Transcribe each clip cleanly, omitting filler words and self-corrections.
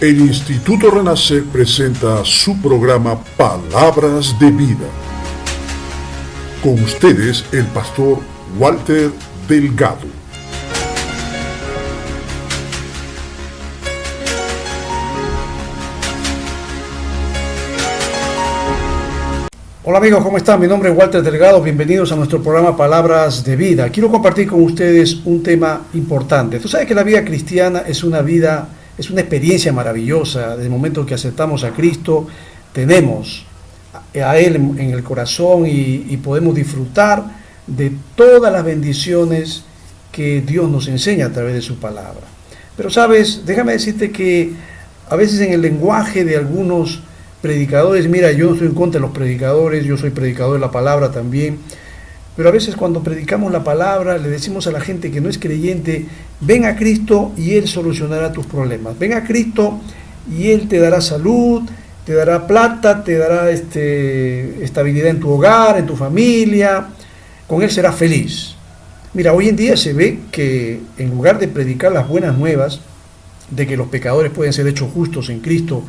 El Instituto Renacer presenta su programa Palabras de Vida. Con ustedes, el pastor Walter Delgado. Hola amigos, ¿cómo están? Mi nombre es Walter Delgado, bienvenidos a nuestro programa Palabras de Vida. Quiero compartir con ustedes un tema importante. Tú sabes que la vida cristiana es una experiencia maravillosa. Desde el momento que aceptamos a Cristo, tenemos a Él en el corazón y podemos disfrutar de todas las bendiciones que Dios nos enseña a través de su palabra. Pero sabes, déjame decirte que a veces en el lenguaje de algunos predicadores, mira, yo no estoy en contra de los predicadores, yo soy predicador de la palabra también, pero a veces cuando predicamos la palabra le decimos a la gente que no es creyente: ven a Cristo y Él solucionará tus problemas, ven a Cristo y Él te dará salud, te dará plata, te dará estabilidad en tu hogar, en tu familia, con Él serás feliz. Mira, hoy en día se ve que en lugar de predicar las buenas nuevas de que los pecadores pueden ser hechos justos en Cristo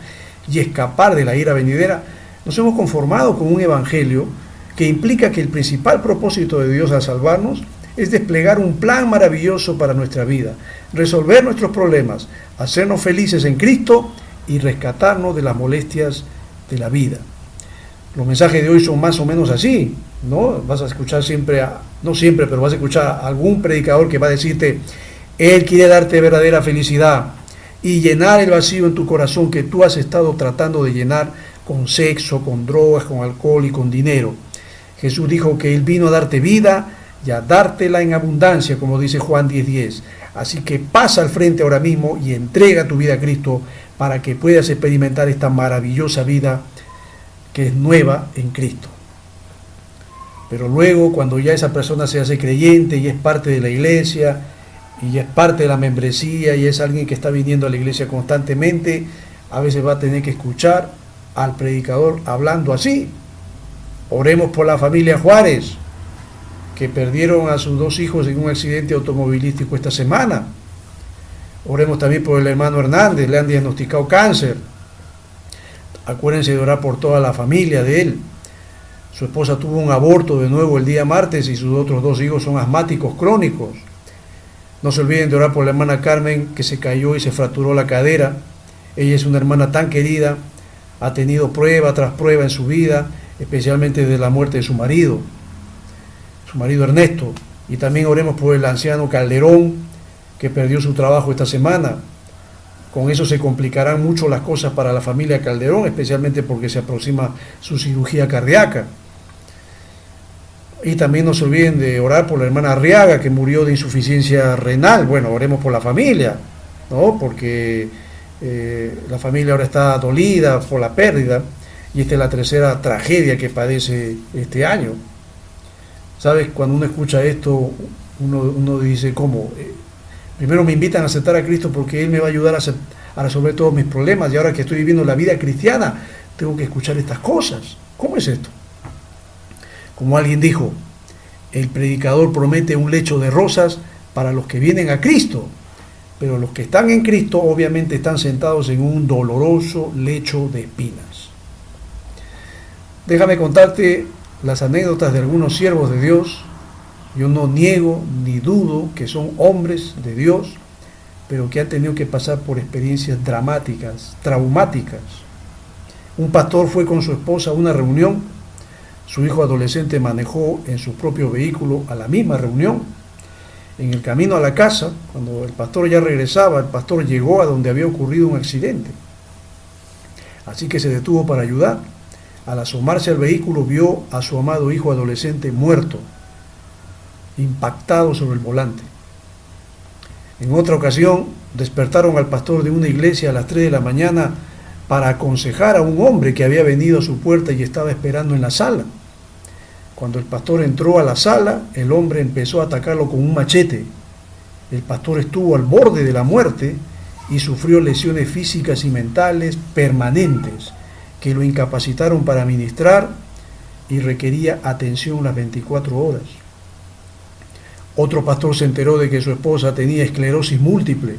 y escapar de la ira venidera, nos hemos conformado con un evangelio que implica que el principal propósito de Dios al salvarnos es desplegar un plan maravilloso para nuestra vida, resolver nuestros problemas, hacernos felices en Cristo y rescatarnos de las molestias de la vida. Los mensajes de hoy son más o menos así, ¿no? Vas a escuchar no siempre, pero vas a escuchar a algún predicador que va a decirte: Él quiere darte verdadera felicidad y llenar el vacío en tu corazón que tú has estado tratando de llenar con sexo, con drogas, con alcohol y con dinero. Jesús dijo que Él vino a darte vida y a dártela en abundancia, como dice Juan 10:10. Así que pasa al frente ahora mismo y entrega tu vida a Cristo para que puedas experimentar esta maravillosa vida que es nueva en Cristo. Pero luego, cuando ya esa persona se hace creyente y es parte de la iglesia, y es parte de la membresía y es alguien que está viniendo a la iglesia constantemente, a veces va a tener que escuchar al predicador hablando así. Oremos por la familia Juárez, que perdieron a sus 2 hijos en un accidente automovilístico esta semana. Oremos también por el hermano Hernández, le han diagnosticado cáncer. Acuérdense de orar por toda la familia de él. Su esposa tuvo un aborto de nuevo el día martes y sus otros 2 hijos son asmáticos crónicos. No se olviden de orar por la hermana Carmen, que se cayó y se fracturó la cadera. Ella es una hermana tan querida, ha tenido prueba tras prueba en su vida, especialmente desde la muerte de su marido Ernesto. Y también oremos por el anciano Calderón, que perdió su trabajo esta semana. Con eso se complicarán mucho las cosas para la familia Calderón, especialmente porque se aproxima su cirugía cardíaca. Y también no se olviden de orar por la hermana Arriaga, que murió de insuficiencia renal. Bueno, oremos por la familia, ¿no? Porque la familia ahora está dolida por la pérdida, y esta es la 3ª tragedia que padece este año. ¿Sabes? Cuando uno escucha esto, uno dice: ¿cómo? Primero me invitan a aceptar a Cristo porque Él me va a ayudar a resolver todos mis problemas, y ahora que estoy viviendo la vida cristiana, tengo que escuchar estas cosas. ¿Cómo es esto? Como alguien dijo, el predicador promete un lecho de rosas para los que vienen a Cristo, pero los que están en Cristo obviamente están sentados en un doloroso lecho de espinas. Déjame contarte las anécdotas de algunos siervos de Dios. Yo no niego ni dudo que son hombres de Dios, pero que han tenido que pasar por experiencias dramáticas, traumáticas. Un pastor fue con su esposa a una reunión. Su hijo adolescente manejó en su propio vehículo a la misma reunión. En el camino a la casa, cuando el pastor ya regresaba, el pastor llegó a donde había ocurrido un accidente. Así que se detuvo para ayudar. Al asomarse al vehículo, vio a su amado hijo adolescente muerto, impactado sobre el volante. En otra ocasión, despertaron al pastor de una iglesia a las 3 de la mañana para aconsejar a un hombre que había venido a su puerta y estaba esperando en la sala. Cuando el pastor entró a la sala, el hombre empezó a atacarlo con un machete. El pastor estuvo al borde de la muerte y sufrió lesiones físicas y mentales permanentes que lo incapacitaron para ministrar y requería atención las 24 horas. Otro pastor se enteró de que su esposa tenía esclerosis múltiple.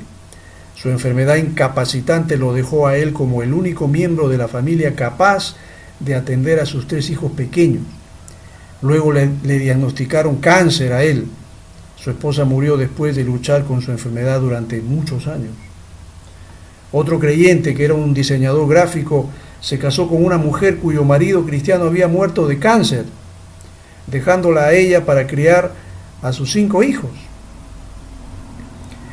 Su enfermedad incapacitante lo dejó a él como el único miembro de la familia capaz de atender a sus 3 hijos pequeños. Luego le diagnosticaron cáncer a él. Su esposa murió después de luchar con su enfermedad durante muchos años. Otro creyente, que era un diseñador gráfico, se casó con una mujer cuyo marido cristiano había muerto de cáncer, dejándola a ella para criar a sus 5 hijos.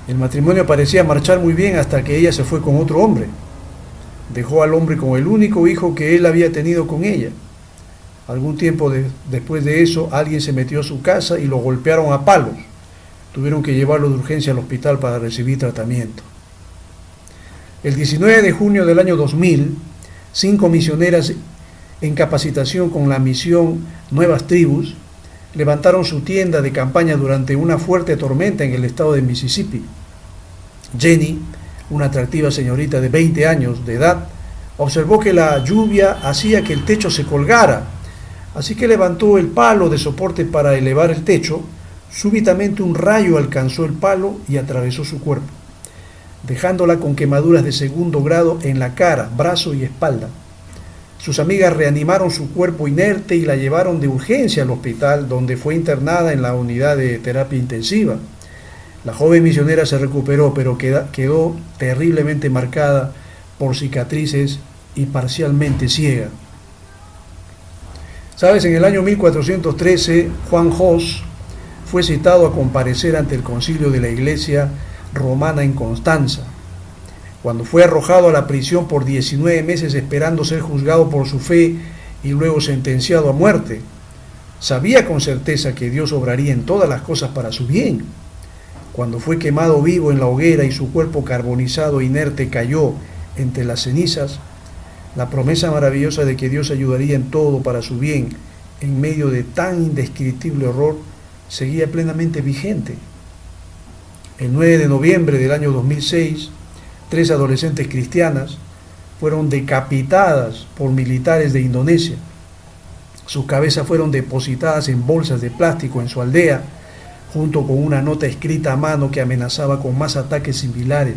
El matrimonio parecía marchar muy bien hasta que ella se fue con otro hombre. Dejó al hombre con el único hijo que él había tenido con ella. Algún tiempo después de eso, alguien se metió a su casa y lo golpearon a palos. Tuvieron que llevarlo de urgencia al hospital para recibir tratamiento. El 19 de junio del año 2000, 5 misioneras en capacitación con la misión Nuevas Tribus levantaron su tienda de campaña durante una fuerte tormenta en el estado de Mississippi. Jenny, una atractiva señorita de 20 años de edad, observó que la lluvia hacía que el techo se colgara, así que levantó el palo de soporte para elevar el techo. Súbitamente un rayo alcanzó el palo y atravesó su cuerpo, dejándola con quemaduras de 2º grado en la cara, brazo y espalda. Sus amigas reanimaron su cuerpo inerte y la llevaron de urgencia al hospital, donde fue internada en la unidad de terapia intensiva. La joven misionera se recuperó, pero quedó terriblemente marcada por cicatrices y parcialmente ciega. ¿Sabes? En el año 1413, Juan Hus fue citado a comparecer ante el concilio de la Iglesia Romana en Constanza. Cuando fue arrojado a la prisión por 19 meses esperando ser juzgado por su fe y luego sentenciado a muerte, sabía con certeza que Dios obraría en todas las cosas para su bien. Cuando fue quemado vivo en la hoguera y su cuerpo carbonizado inerte cayó entre las cenizas, la promesa maravillosa de que Dios ayudaría en todo para su bien en medio de tan indescriptible horror seguía plenamente vigente. El 9 de noviembre del año 2006, 3 adolescentes cristianas fueron decapitadas por militares de Indonesia. Sus cabezas fueron depositadas en bolsas de plástico en su aldea, junto con una nota escrita a mano que amenazaba con más ataques similares.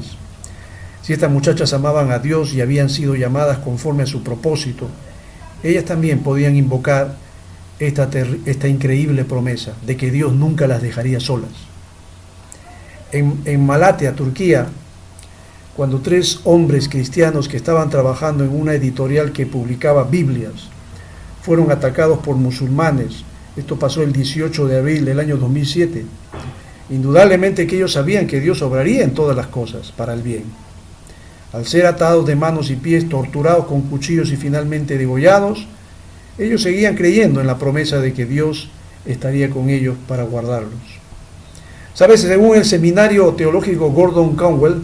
Si estas muchachas amaban a Dios y habían sido llamadas conforme a su propósito, ellas también podían invocar esta increíble promesa de que Dios nunca las dejaría solas. En Malatia, Turquía, cuando 3 hombres cristianos que estaban trabajando en una editorial que publicaba Biblias fueron atacados por musulmanes, esto pasó el 18 de abril del año 2007, indudablemente que ellos sabían que Dios obraría en todas las cosas para el bien. Al ser atados de manos y pies, torturados con cuchillos y finalmente degollados, ellos seguían creyendo en la promesa de que Dios estaría con ellos para guardarlos. ¿Sabes? Según el seminario teológico Gordon Conwell,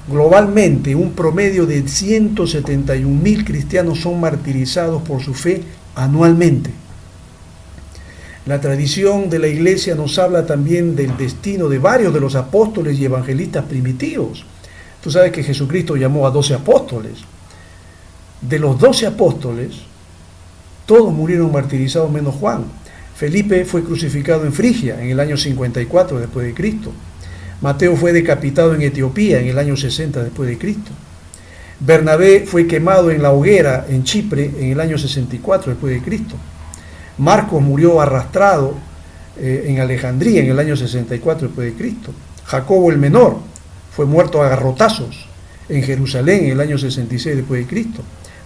globalmente un promedio de 171,000 cristianos son martirizados por su fe anualmente. La tradición de la Iglesia nos habla también del destino de varios de los apóstoles y evangelistas primitivos. Tú sabes que Jesucristo llamó a 12 apóstoles. De los 12 apóstoles, todos murieron martirizados menos Juan. Felipe fue crucificado en Frigia en el año 54 después de Cristo. Mateo fue decapitado en Etiopía en el año 60 después de Cristo. Bernabé fue quemado en la hoguera en Chipre en el año 64 después de Cristo. Marcos murió arrastrado en Alejandría en el año 64 después de Cristo. Jacobo el menor fue muerto a garrotazos en Jerusalén en el año 66 después de Cristo.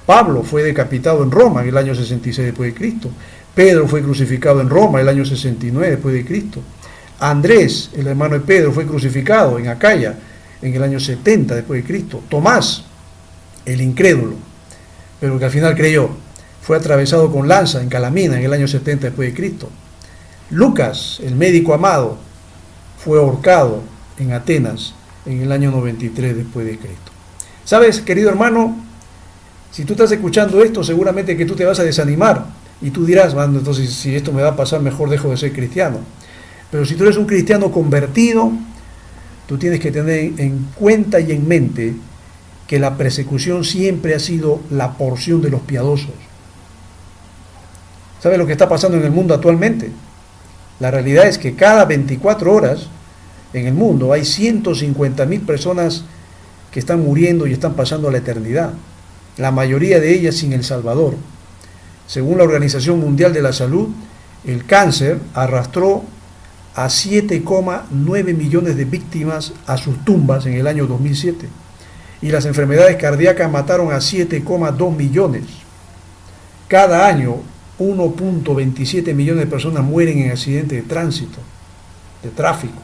Pablo fue decapitado en Roma en el año 66 después de Cristo. Pedro fue crucificado en Roma en el año 69 después de Cristo. Andrés, el hermano de Pedro, fue crucificado en Acaya en el año 70 después de Cristo. Tomás, el incrédulo, pero que al final creyó, fue atravesado con lanza en Calamina en el año 70 después de Cristo. Lucas, el médico amado, fue ahorcado en Atenas en el año 93 después de Cristo. ¿Sabes, querido hermano? Si tú estás escuchando esto, seguramente que tú te vas a desanimar y tú dirás, bueno, entonces si esto me va a pasar, mejor dejo de ser cristiano. Pero si tú eres un cristiano convertido, tú tienes que tener en cuenta y en mente que la persecución siempre ha sido la porción de los piadosos. ¿Sabes lo que está pasando en el mundo actualmente? La realidad es que cada 24 horas en el mundo hay 150,000 personas que están muriendo y están pasando a la eternidad, la mayoría de ellas sin el Salvador. Según la Organización Mundial de la Salud, el cáncer arrastró a 7,9 millones de víctimas a sus tumbas en el año 2007, y las enfermedades cardíacas mataron a 7,2 millones. Cada año, 1,27 millones de personas mueren en accidentes de tránsito, de tráfico.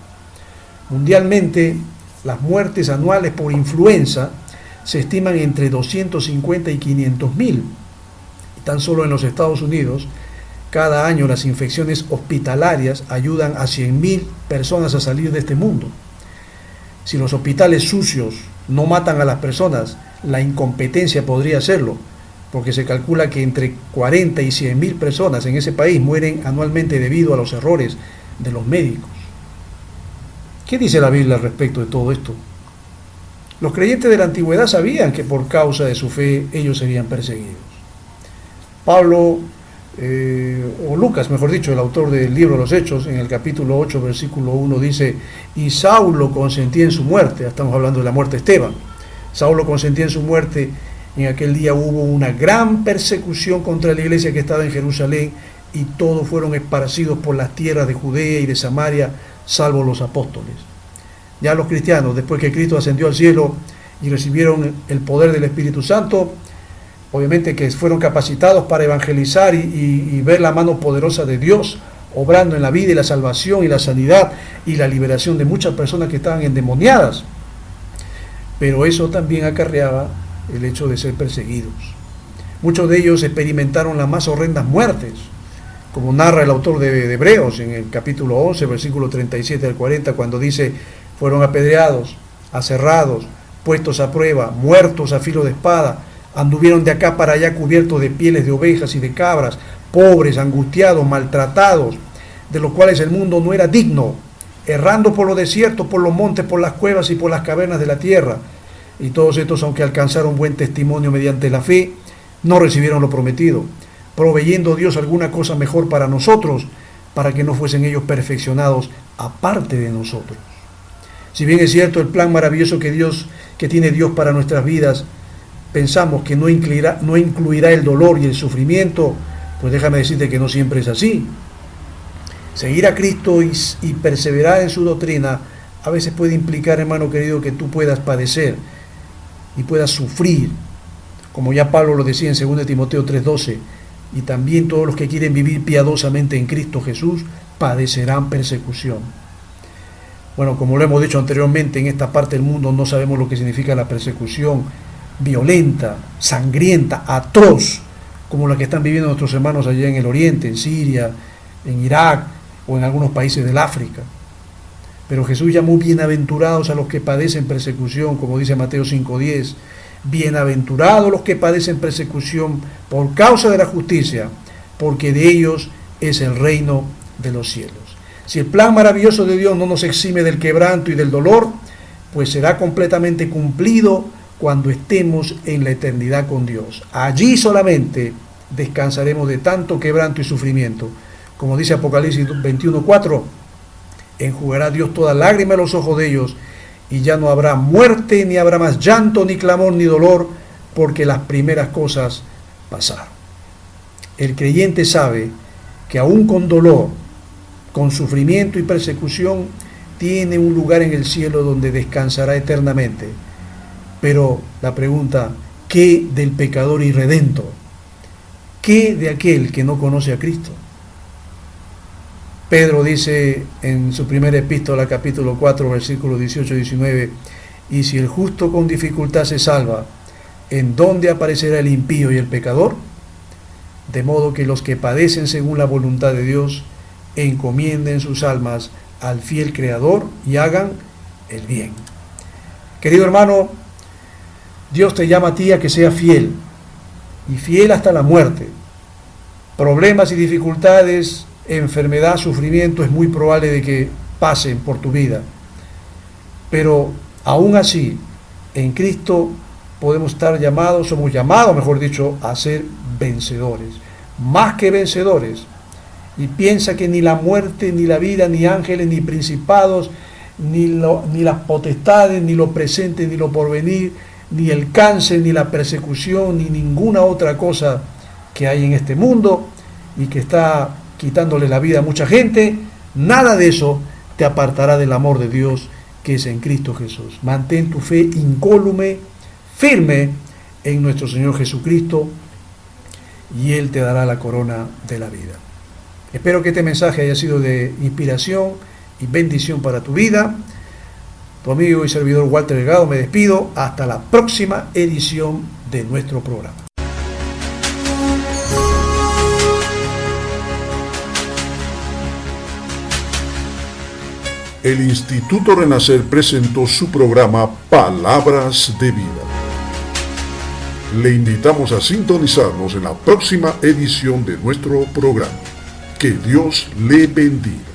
Mundialmente, las muertes anuales por influenza se estiman entre 250 y 500 mil. Tan solo en los Estados Unidos, cada año las infecciones hospitalarias ayudan a 100.000 personas a salir de este mundo. Si los hospitales sucios no matan a las personas, la incompetencia podría hacerlo, porque se calcula que entre 40 y 100.000 personas en ese país mueren anualmente debido a los errores de los médicos. ¿Qué dice la Biblia al respecto de todo esto? Los creyentes de la antigüedad sabían que por causa de su fe ellos serían perseguidos. Pablo, o Lucas, mejor dicho, el autor del libro de los Hechos, en el capítulo 8, versículo 1, dice: y Saulo consentía en su muerte. Estamos hablando de la muerte de Esteban. Saulo consentía en su muerte. En aquel día hubo una gran persecución contra la iglesia que estaba en Jerusalén, y todos fueron esparcidos por las tierras de Judea y de Samaria, salvo los apóstoles. Ya los cristianos, después que Cristo ascendió al cielo y recibieron el poder del Espíritu Santo, obviamente que fueron capacitados para evangelizar y ver la mano poderosa de Dios obrando en la vida y la salvación y la sanidad y la liberación de muchas personas que estaban endemoniadas. Pero eso también acarreaba el hecho de ser perseguidos. Muchos de ellos experimentaron las más horrendas muertes, como narra el autor de Hebreos en el capítulo 11, versículo 37 al 40, cuando dice: fueron apedreados, aserrados, puestos a prueba, muertos a filo de espada, anduvieron de acá para allá cubiertos de pieles de ovejas y de cabras, pobres, angustiados, maltratados, de los cuales el mundo no era digno, errando por los desiertos, por los montes, por las cuevas y por las cavernas de la tierra. Y todos estos, aunque alcanzaron buen testimonio mediante la fe, no recibieron lo prometido, proveyendo Dios alguna cosa mejor para nosotros, para que no fuesen ellos perfeccionados aparte de nosotros. Si bien es cierto el plan maravilloso que tiene Dios para nuestras vidas, pensamos que no incluirá el dolor y el sufrimiento, pues déjame decirte que no siempre es así. Seguir a Cristo y perseverar en su doctrina a veces puede implicar, hermano querido, que tú puedas padecer y puedas sufrir, como ya Pablo lo decía en 2 Timoteo 3:12, y también todos los que quieren vivir piadosamente en Cristo Jesús padecerán persecución. Bueno, como lo hemos dicho anteriormente, en esta parte del mundo no sabemos lo que significa la persecución violenta, sangrienta, atroz, como la que están viviendo nuestros hermanos allá en el Oriente, en Siria, en Irak o en algunos países del África. Pero Jesús llamó bienaventurados a los que padecen persecución, como dice Mateo 5:10. Bienaventurados los que padecen persecución por causa de la justicia, porque de ellos es el reino de los cielos. Si el plan maravilloso de Dios no nos exime del quebranto y del dolor, pues será completamente cumplido cuando estemos en la eternidad con Dios. Allí solamente descansaremos de tanto quebranto y sufrimiento. Como dice Apocalipsis 21:4, enjugará Dios toda lágrima de los ojos de ellos, y ya no habrá muerte, ni habrá más llanto, ni clamor, ni dolor, porque las primeras cosas pasaron. El creyente sabe que aún con dolor, con sufrimiento y persecución, tiene un lugar en el cielo donde descansará eternamente. Pero la pregunta: ¿qué del pecador irredento? ¿Qué de aquel que no conoce a Cristo? Pedro dice en su primera epístola, capítulo 4, versículos 18 y 19, y si el justo con dificultad se salva, ¿en dónde aparecerá el impío y el pecador? De modo que los que padecen según la voluntad de Dios, encomienden sus almas al fiel Creador y hagan el bien. Querido hermano, Dios te llama a ti a que seas fiel, y fiel hasta la muerte. Problemas y dificultades, enfermedad, sufrimiento, es muy probable de que pasen por tu vida. Pero aún así, en Cristo podemos estar llamados, somos llamados, mejor dicho, a ser vencedores, más que vencedores. Y piensa que ni la muerte, ni la vida, ni ángeles, ni principados, ni las potestades, ni lo presente, ni lo porvenir, ni el cáncer, ni la persecución, ni ninguna otra cosa que hay en este mundo y que está quitándole la vida a mucha gente. Nada de eso te apartará del amor de Dios que es en Cristo Jesús. Mantén tu fe incólume, firme en nuestro Señor Jesucristo, y Él te dará la corona de la vida. Espero que este mensaje haya sido de inspiración y bendición para tu vida. Tu amigo y servidor Walter Delgado me despido. Hasta la próxima edición de nuestro programa. El Instituto Renacer presentó su programa Palabras de Vida. Le invitamos a sintonizarnos en la próxima edición de nuestro programa. Que Dios le bendiga.